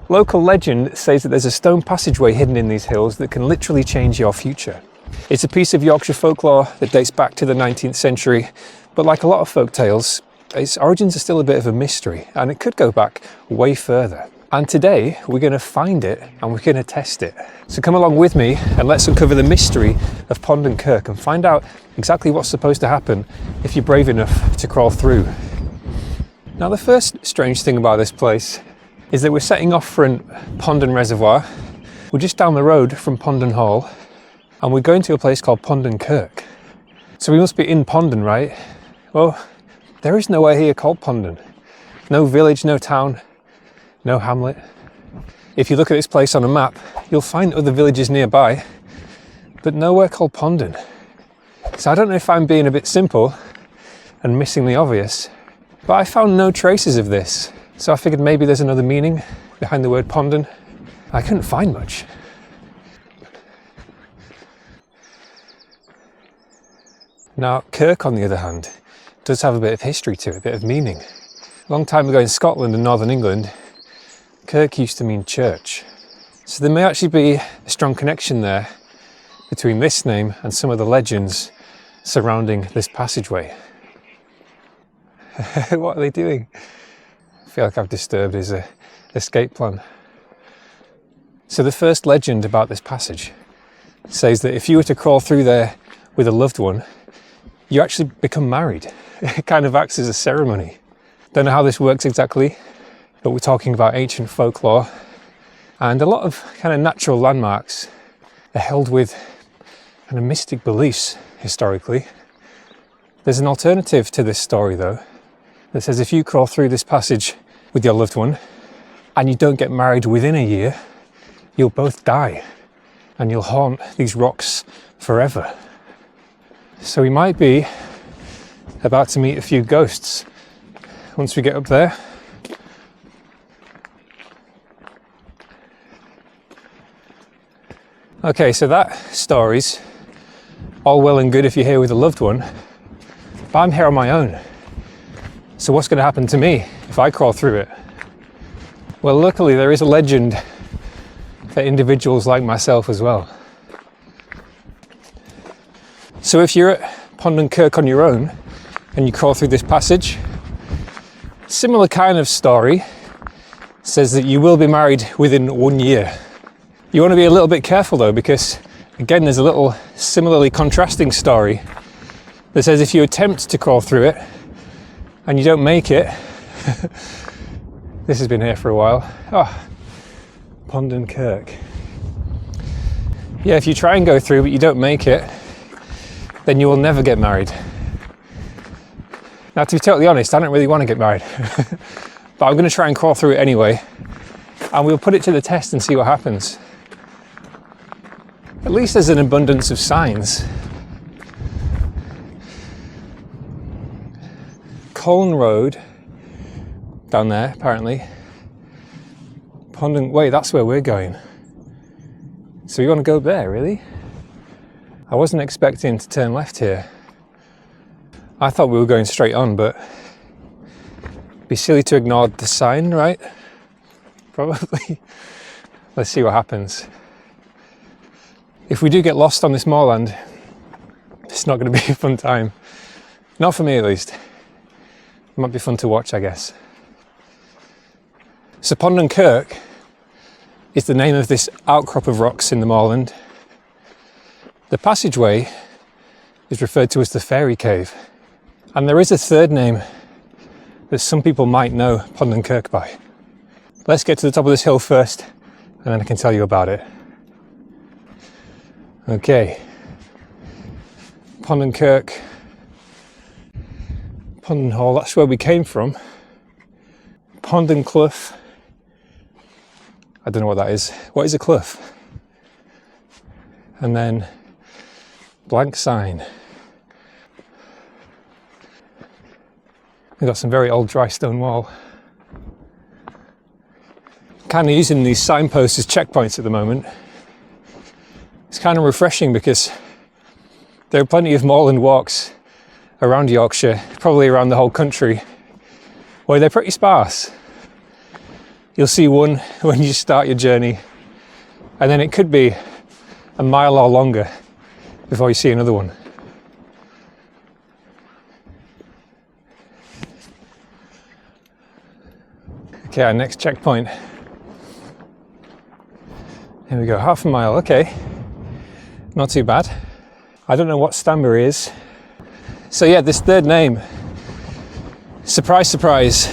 Local legend says that there's a stone passageway hidden in these hills that can literally change your future. It's a piece of Yorkshire folklore that dates back to the 19th century, but like a lot of folk tales, its origins are still a bit of a mystery, and it could go back way further. And today we're going to find it and we're going to test it. So come along with me and let's uncover the mystery of Ponden Kirk and find out exactly what's supposed to happen if you're brave enough to crawl through. Now, the first strange thing about this place is that we're setting off from Ponden Reservoir. We're just down the road from Ponden Hall and we're going to a place called Ponden Kirk. So we must be in Ponden, right? Well, there is nowhere here called Ponden. No village, no town, no hamlet. If you look at this place on a map, you'll find other villages nearby, but nowhere called Ponden. So I don't know if I'm being a bit simple and missing the obvious, but I found no traces of this. So I figured maybe there's another meaning behind the word Ponden. I couldn't find much. Now, Kirk, on the other hand, does have a bit of history to it, a bit of meaning. A long time ago in Scotland and Northern England, Kirk used to mean church. So there may actually be a strong connection there between this name and some of the legends surrounding this passageway. What are they doing? I feel like I've disturbed his escape plan. So the first legend about this passage says that if you were to crawl through there with a loved one, you actually become married. It kind of acts as a ceremony. Don't know how this works exactly, but we're talking about ancient folklore, and a lot of kind of natural landmarks are held with kind of mystic beliefs historically. There's an alternative to this story though, that says if you crawl through this passage with your loved one and you don't get married within a year, you'll both die and you'll haunt these rocks forever. So we might be about to meet a few ghosts once we get up there. Okay, so that story's all well and good if you're here with a loved one, but I'm here on my own. So what's going to happen to me if I crawl through it? Well, luckily there is a legend for individuals like myself as well. So if you're at Ponden Kirk on your own and you crawl through this passage, similar kind of story says that you will be married within 1 year. You want to be a little bit careful though, because again there's a little similarly contrasting story that says if you attempt to crawl through it and you don't make it, this has been here for a while. Oh, Ponden Kirk. Yeah, if you try and go through but you don't make it, then you will never get married. Now, to be totally honest, I don't really want to get married, but I'm going to try and crawl through it anyway, and we'll put it to the test and see what happens. At least there's an abundance of signs. Colne Road, down there apparently. Ponden, wait, that's where we're going. So you want to go there, really? I wasn't expecting to turn left here. I thought we were going straight on, but it'd be silly to ignore the sign, right? Probably. Let's see what happens. If we do get lost on this moorland, it's not going to be a fun time. Not for me, at least. It might be fun to watch, I guess. So Ponden Kirk is the name of this outcrop of rocks in the moorland. The passageway is referred to as the Fairy Cave. And there is a third name that some people might know Ponden Kirk by. Let's get to the top of this hill first, and then I can tell you about it. Okay. Ponden Kirk, Ponden Hall, that's where we came from. Ponden Clough. I don't know what that is. What is a clough? And then blank sign. We've got some very old dry stone wall. Kind of using these signposts as checkpoints at the moment. It's kind of refreshing because there are plenty of moorland walks around Yorkshire, probably around the whole country, where they're pretty sparse. You'll see one when you start your journey, and then it could be a mile or longer before you see another one. Okay, our next checkpoint. Here we go, half a mile, okay. Not too bad. I don't know what Stanbury is. So yeah, this third name, surprise, surprise,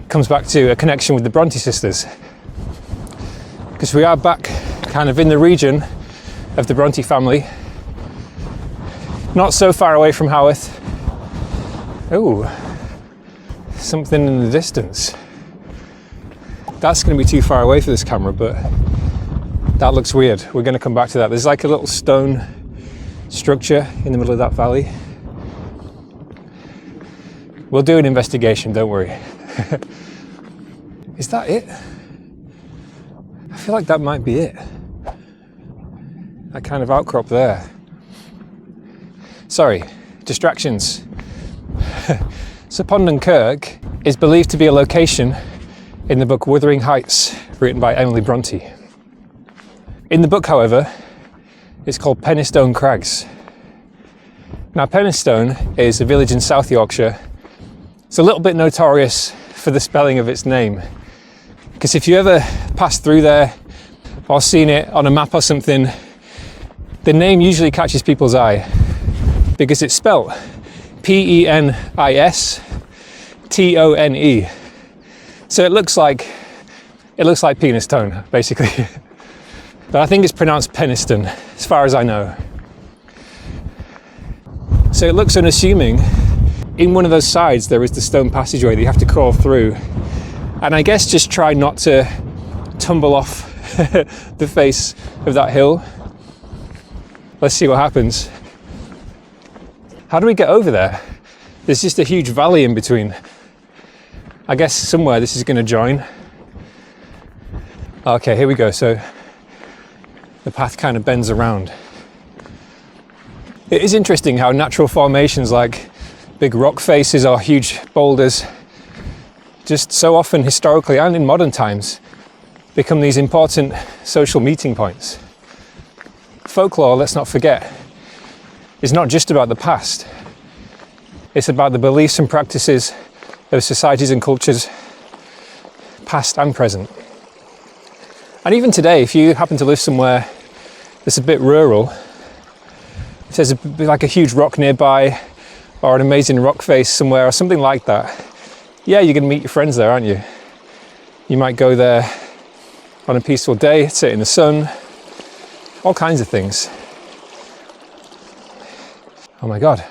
comes back to a connection with the Bronte sisters. Because we are back kind of in the region of the Bronte family. Not so far away from Haworth. Oh, something in the distance. That's going to be too far away for this camera, but that looks weird. We're going to come back to that. There's like a little stone structure in the middle of that valley. We'll do an investigation, don't worry. Is that it? I feel like that might be it. That kind of outcrop there. Sorry, distractions. So Ponden Kirk is believed to be a location in the book Wuthering Heights, written by Emily Bronte. In the book, however, it's called Penistone Crags. Now, Penistone is a village in South Yorkshire. It's a little bit notorious for the spelling of its name, because if you ever passed through there or seen it on a map or something, the name usually catches people's eye because it's spelt Penistone. So it looks like penis tone, basically. But I think it's pronounced Penistone, as far as I know. So it looks unassuming. In one of those sides, there is the stone passageway that you have to crawl through. And I guess just try not to tumble off the face of that hill. Let's see what happens. How do we get over there? There's just a huge valley in between. I guess somewhere this is going to join. Okay, here we go. So the path kind of bends around. It is interesting how natural formations like big rock faces or huge boulders just so often historically and in modern times become these important social meeting points. Folklore, let's not forget, is not just about the past. It's about the beliefs and practices of societies and cultures, past and present. And even today, if you happen to live somewhere that's a bit rural, if there's like a huge rock nearby or an amazing rock face somewhere or something like that, yeah, you're going to meet your friends there, aren't you? You might go there on a peaceful day, sit in the sun, all kinds of things. Oh my God,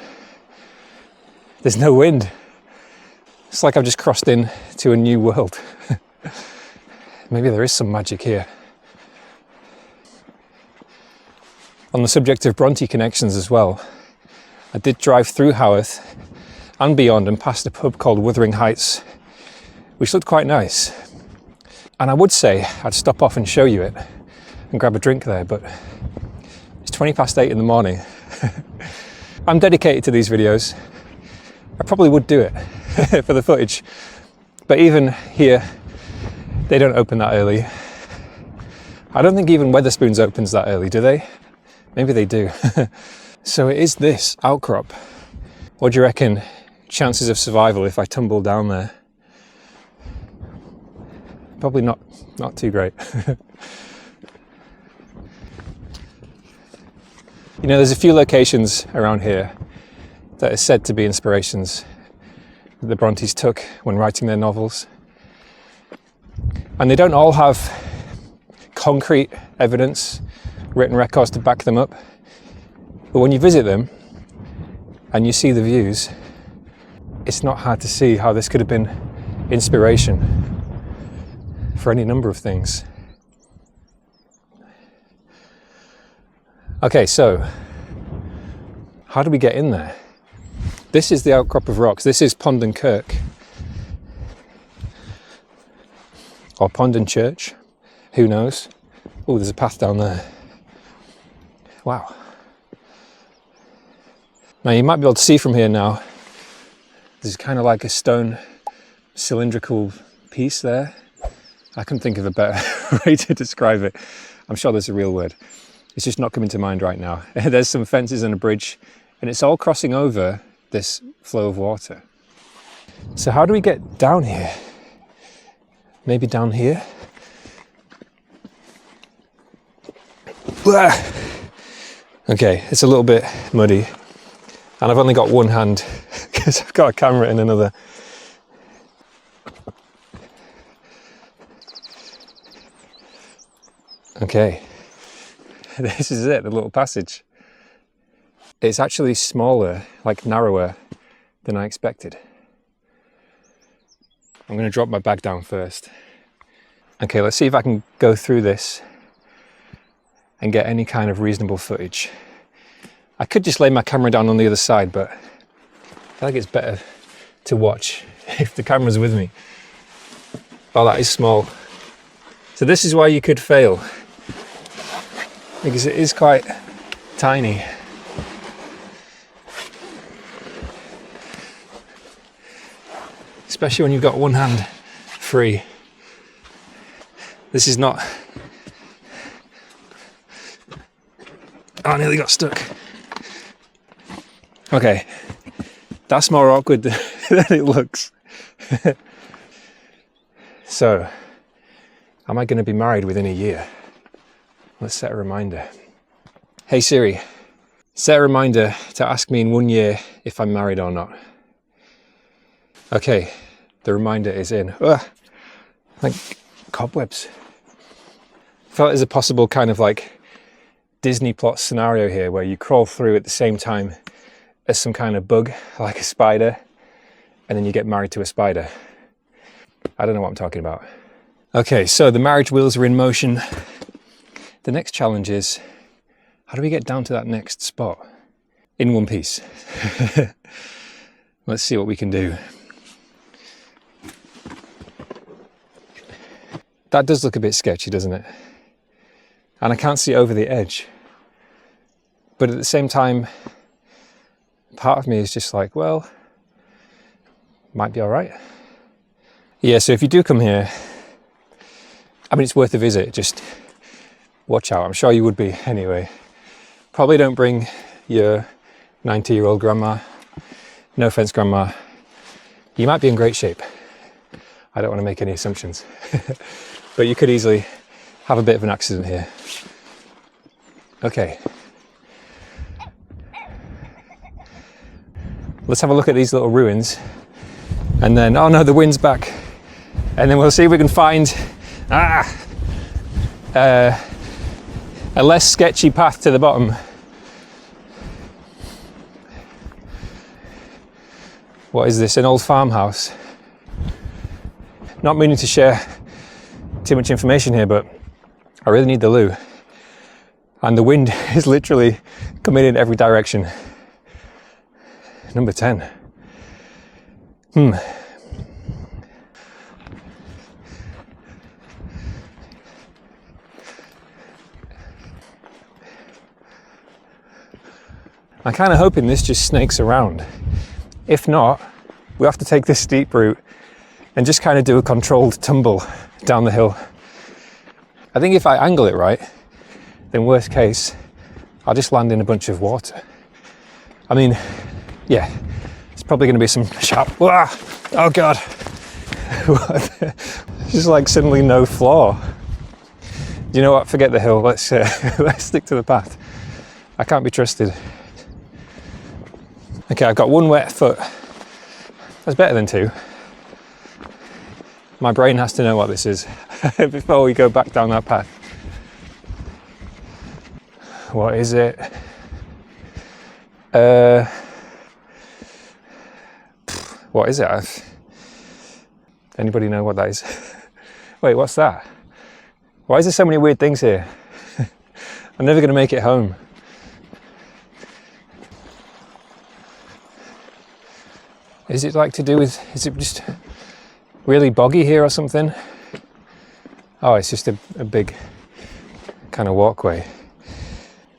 there's no wind. It's like I've just crossed into a new world. Maybe there is some magic here. On the subject of Bronte connections as well, I did drive through Haworth and beyond and past a pub called Wuthering Heights, which looked quite nice. And I would say I'd stop off and show you it and grab a drink there, but it's 8:20 in the morning. I'm dedicated to these videos. I probably would do it for the footage, but even here, they don't open that early. I don't think even Wetherspoons opens that early, do they? Maybe they do. So it is this outcrop. What do you reckon chances of survival if I tumble down there? Probably not too great. You know, there's a few locations around here that are said to be inspirations that the Brontes took when writing their novels. And they don't all have concrete evidence, written records to back them up. But when you visit them and you see the views, it's not hard to see how this could have been inspiration for any number of things. Okay, so how do we get in there? This is the outcrop of rocks. This is Ponden Kirk. Or Ponden Church. Who knows? Oh, there's a path down there. Wow. Now you might be able to see from here now, there's kind of like a stone cylindrical piece there. I couldn't think of a better way to describe it. I'm sure there's a real word. It's just not coming to mind right now. There's some fences and a bridge, and it's all crossing over this flow of water. So how do we get down here? Maybe down here? Okay, it's a little bit muddy, and I've only got one hand because I've got a camera in another. Okay, this is it, the little passage. It's actually smaller, like narrower than I expected. I'm going to drop my bag down first. Okay, let's see if I can go through this and get any kind of reasonable footage. I could just lay my camera down on the other side, but I feel like it's better to watch if the camera's with me. Oh, that is small. So this is why you could fail, because it is quite tiny. Especially when you've got one hand free. This is not... Oh, I nearly got stuck. Okay, that's more awkward than it looks. So, am I going to be married within a year? Let's set a reminder. Hey Siri, set a reminder to ask me in 1 year if I'm married or not. Okay, the reminder is in. Ugh, like cobwebs. I felt there's a possible kind of like Disney plot scenario here where you crawl through at the same time as some kind of bug, like a spider, and then you get married to a spider. I don't know what I'm talking about. Okay, so the marriage wheels are in motion. The next challenge is, how do we get down to that next spot in one piece? Let's see what we can do. That does look a bit sketchy, doesn't it? And I can't see over the edge. But at the same time, part of me is just like, well, might be all right. Yeah, so if you do come here, I mean, it's worth a visit, just watch out. I'm sure you would be anyway. Probably don't bring your 90-year-old grandma. No offense, grandma. You might be in great shape. I don't want to make any assumptions. But you could easily have a bit of an accident here. Okay. Let's have a look at these little ruins. And then, oh no, the wind's back. And then we'll see if we can find a less sketchy path to the bottom. What is this? An old farmhouse. Not meaning to share too much information here, but I really need the loo. And the wind is literally coming in every direction. Number 10. I'm kind of hoping this just snakes around. If not, we have to take this steep route and just kind of do a controlled tumble down the hill. I think if I angle it right, then worst case, I'll just land in a bunch of water. I mean, yeah, it's probably going to be some sharp... Oh God! Just like suddenly no floor. You know what? Forget the hill. Let's stick to the path. I can't be trusted. Okay, I've got one wet foot. That's better than two. My brain has to know what this is before we go back down that path. What is it? What is it? Anybody know what that is? Wait, what's that? Why is there so many weird things here? I'm never going to make it home. Is it like to do with, is it just really boggy here or something? Oh, it's just a big kind of walkway.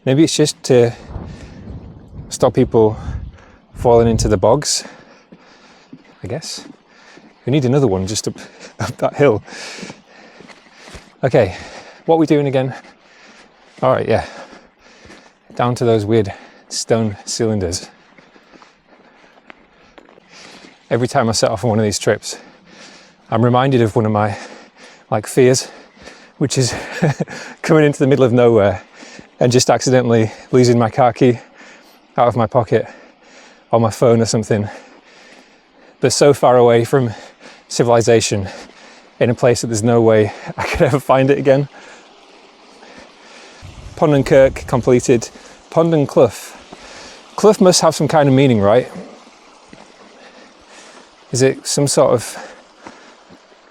Maybe it's just to stop people falling into the bogs, I guess. We need another one just up that hill. Okay, what are we doing again? All right, yeah. Down to those weird stone cylinders. Every time I set off on one of these trips, I'm reminded of one of my fears, which is coming into the middle of nowhere and just accidentally losing my car key out of my pocket or my phone or something. But so far away from civilization, in a place that there's no way I could ever find it again. Ponden Kirk completed. Ponden Clough. Clough must have some kind of meaning, right? Is it some sort of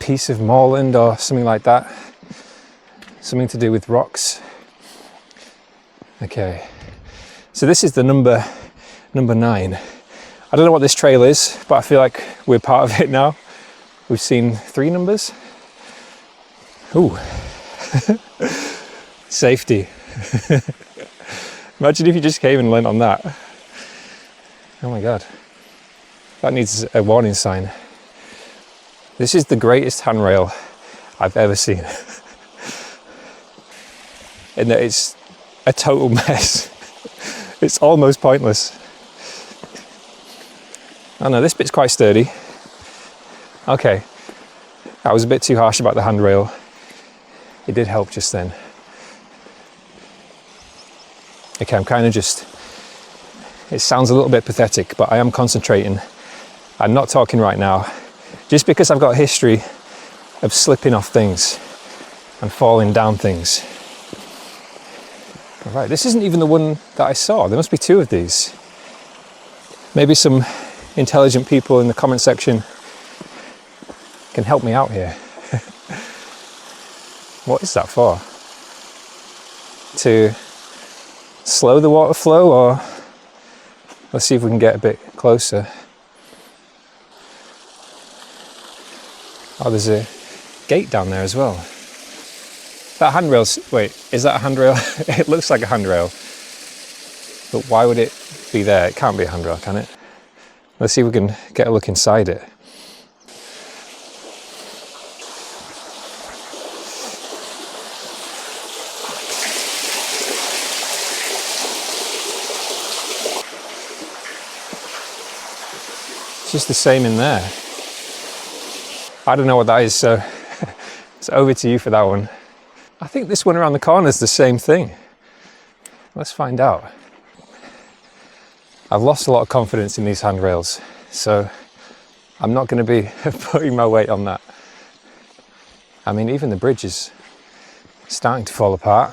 piece of moorland or something like that? Something to do with rocks? Okay, so this is the number 9. I don't know what this trail is, but I feel like we're part of it now. We've seen 3 numbers. Ooh, safety. Imagine if you just came and leant on that. Oh my God, that needs a warning sign. This is the greatest handrail I've ever seen. In that it's a total mess. It's almost pointless. Oh no, this bit's quite sturdy. Okay, I was a bit too harsh about the handrail. It did help just then. Okay, I'm kind of just, it sounds a little bit pathetic, but I am concentrating. I'm not talking right now. Just because I've got a history of slipping off things and falling down things. All right, this isn't even the one that I saw. There must be 2 of these. Maybe some intelligent people in the comment section can help me out here. What is that for? To slow the water flow, or let's see if we can get a bit closer. Oh, there's a gate down there as well. That handrail's, wait, is that a handrail? It looks like a handrail, but why would it be there? It can't be a handrail, can it? Let's see if we can get a look inside it. It's just the same in there. I don't know what that is, so it's over to you for that one. I think this one around the corner is the same thing. Let's find out. I've lost a lot of confidence in these handrails, so I'm not going to be putting my weight on that. I mean, even the bridge is starting to fall apart.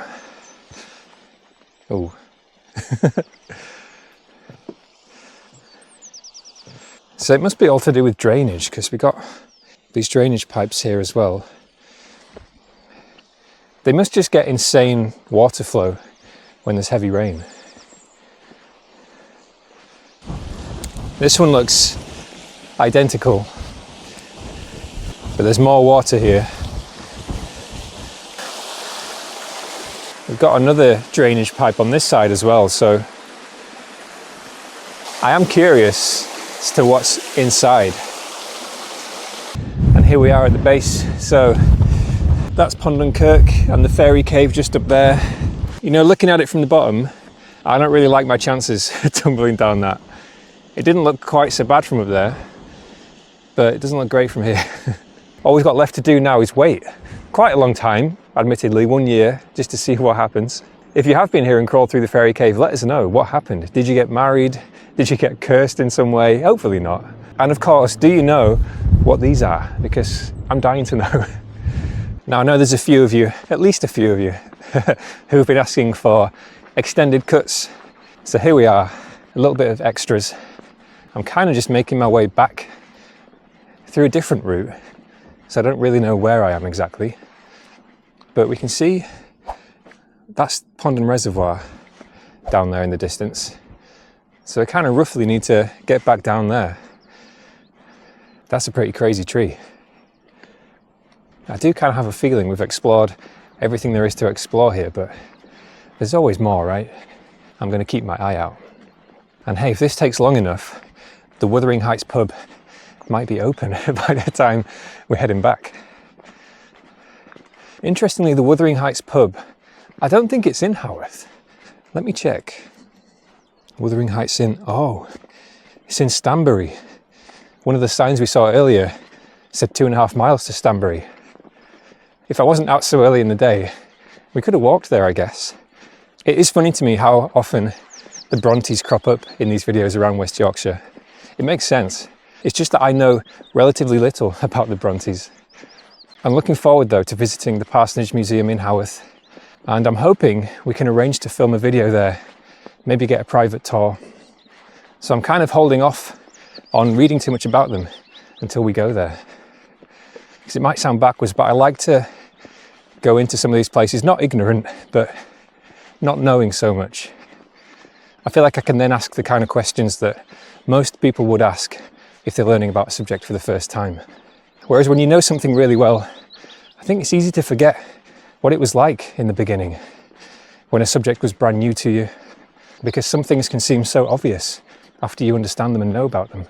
Ooh. So it must be all to do with drainage, because we've got these drainage pipes here as well. They must just get insane water flow when there's heavy rain. This one looks identical, but there's more water here. We've got another drainage pipe on this side as well, so I am curious as to what's inside. And here we are at the base. So that's Ponden Kirk and the fairy cave just up there. You know, looking at it from the bottom, I don't really like my chances tumbling down that. It didn't look quite so bad from up there, but it doesn't look great from here. All we've got left to do now is wait. Quite a long time, admittedly, 1 year, just to see what happens. If you have been here and crawled through the fairy cave, let us know what happened. Did you get married? Did you get cursed in some way? Hopefully not. And of course, do you know what these are? Because I'm dying to know. Now I know there's a few of you, at least a few of you, who've been asking for extended cuts. So here we are, a little bit of extras. I'm kind of just making my way back through a different route, so I don't really know where I am exactly. But we can see that's Ponden Reservoir down there in the distance. So I kind of roughly need to get back down there. That's a pretty crazy tree. I do kind of have a feeling we've explored everything there is to explore here, but there's always more, right? I'm going to keep my eye out. And hey, if this takes long enough, the Wuthering Heights pub might be open by the time we're heading back. Interestingly, the Wuthering Heights pub, I don't think it's in Haworth. Let me check. Wuthering Heights Inn, oh, it's in Stanbury. One of the signs we saw earlier said 2.5 miles to Stanbury. If I wasn't out so early in the day, we could have walked there, I guess. It is funny to me how often the Brontes crop up in these videos around West Yorkshire. It makes sense. It's just that I know relatively little about the Brontes. I'm looking forward though to visiting the Parsonage Museum in Haworth, and I'm hoping we can arrange to film a video there, maybe get a private tour. So I'm kind of holding off on reading too much about them until we go there. Because it might sound backwards, but I like to go into some of these places, not ignorant, but not knowing so much. I feel like I can then ask the kind of questions that most people would ask if they're learning about a subject for the first time. Whereas when you know something really well, I think it's easy to forget what it was like in the beginning, when a subject was brand new to you, because some things can seem so obvious after you understand them and know about them.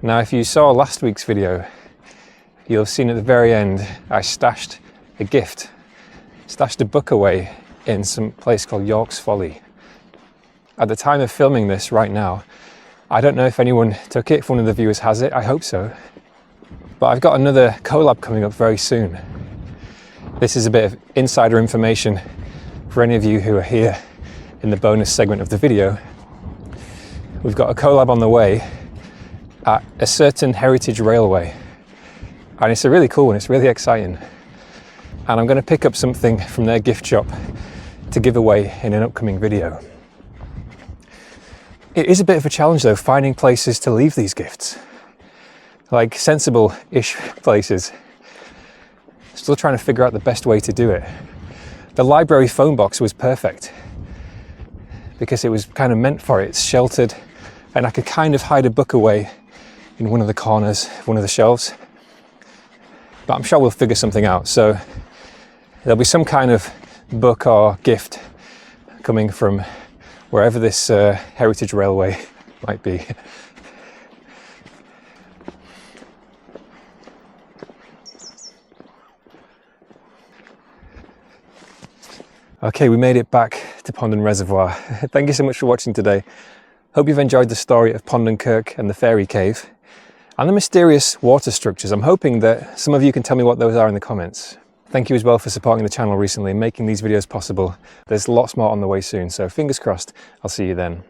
Now, if you saw last week's video, you'll have seen at the very end, I stashed a gift, stashed a book away in some place called York's Folly. At the time of filming this right now, I don't know if anyone took it, if one of the viewers has it, I hope so. But I've got another collab coming up very soon. This is a bit of insider information for any of you who are here in the bonus segment of the video. We've got a collab on the way at a certain heritage railway. And it's a really cool one, it's really exciting. And I'm going to pick up something from their gift shop to give away in an upcoming video. It is a bit of a challenge though, finding places to leave these gifts. Like sensible-ish places. Still trying to figure out the best way to do it. The library phone box was perfect because it was kind of meant for it. It's sheltered and I could kind of hide a book away in one of the corners, one of the shelves. But I'm sure we'll figure something out. So there'll be some kind of book or gift coming from wherever this heritage railway might be. Okay, we made it back to Ponden Reservoir. Thank you so much for watching today. Hope you've enjoyed the story of Ponden Kirk and the Fairy Cave and the mysterious water structures. I'm hoping that some of you can tell me what those are in the comments. Thank you as well for supporting the channel recently and making these videos possible. There's lots more on the way soon, so fingers crossed, I'll see you then.